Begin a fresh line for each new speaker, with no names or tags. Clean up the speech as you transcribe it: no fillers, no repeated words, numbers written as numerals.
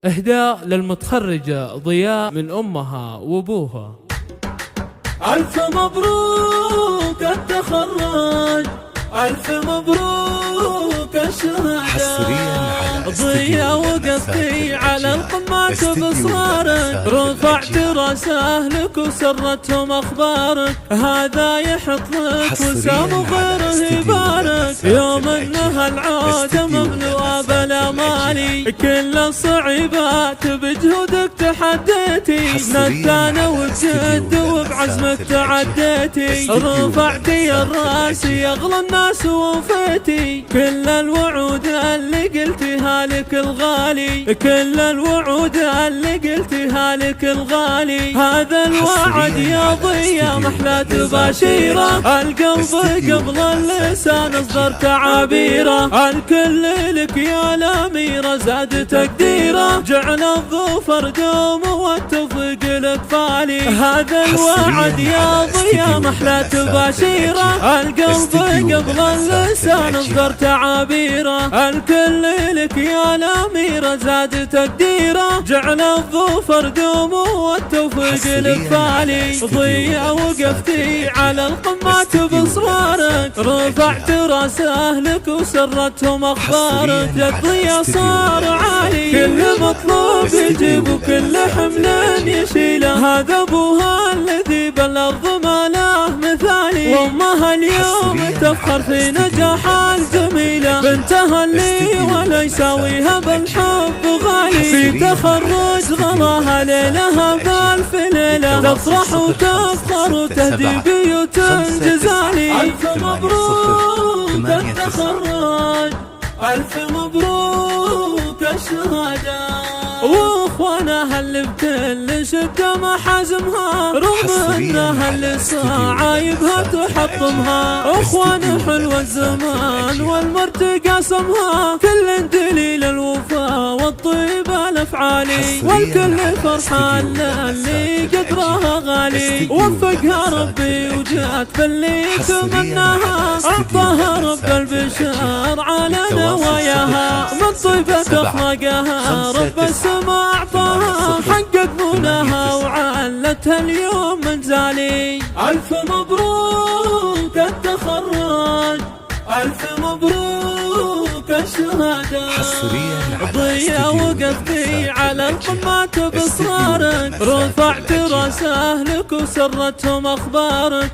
إهداء للمتخرجة ضياء من أمها وأبوها.
ألف مبروك التخرج، ألف مبروك الشهادة. ضياء وقفتي على القمات بإصرارك، رفعت راس أهلك وسرتهم أخبارك. هذا يحط لك وسام وغيره يبارك، يوم إنها العودة مملوءة بالأمالي. كل الصعيبات بجهودك تحديتي، نتانة وبجد وبعزمك تعديتي. رفعتي الراس يا أغلى الناس ووفيتي، كل الوعود اللي قلتها لك الغالي، كل الوعود اللي قلتها لك الغالي. هذا الوعد يا ضياء محلى تباشيره، القلب قبل اللسان اصدر تعابيره. الكل لك يا الأميرة زاد تقديره، جعل الظفر دوم والتوفيق لك فالي. هذا الوعد يا ضياء محلى تباشيره، القلب قبل اللسان اصدر تعابيره. الكل لك يا الأميرة زاد تقديره، جعل الظفر دوم والتوفيق لك فالي. ضياء وقفتي على القمات بإصرارك، رفعت راس أهلك وسرتهم أخبارك. يا ضياء صار عالي، كل مطلوب يجيب وكل حمل يشيله. هذا أبوها الذي بالأرض ما له مثالي، وأمها اليوم تفخر في نجاحها الجميلة. بنتها اللي ولا يساويها بالحب غالي، في تخرج غلاها ليلها بألف ليلة. تفرح وتفخر وتهدي بيوت جزالي. ألف مبروك التخرج، ألف مبروك الشهادة. واخوانها اللي بكل شدة محازمها، رغم انها اللي صعايبها تحطمها. اخوان حلو الزمان والمرتقى سمها، كل دليل الوفاء والطيبة الافعالي. والكل فرحان اللي قدرها غالي، وفقها ربي وجات باللي تمناها. اعطاها رب البشر على نواياها، من طيبة اخلاقها رب السماء اعطاها. حقق مناها وعلتها اليوم منزالي. الف مبروك التخرج، الف مبروك الشهادة. ضياء وقفتي على القمات بإصرارك، رفعت راس أهلك وسرتهم أخبارك.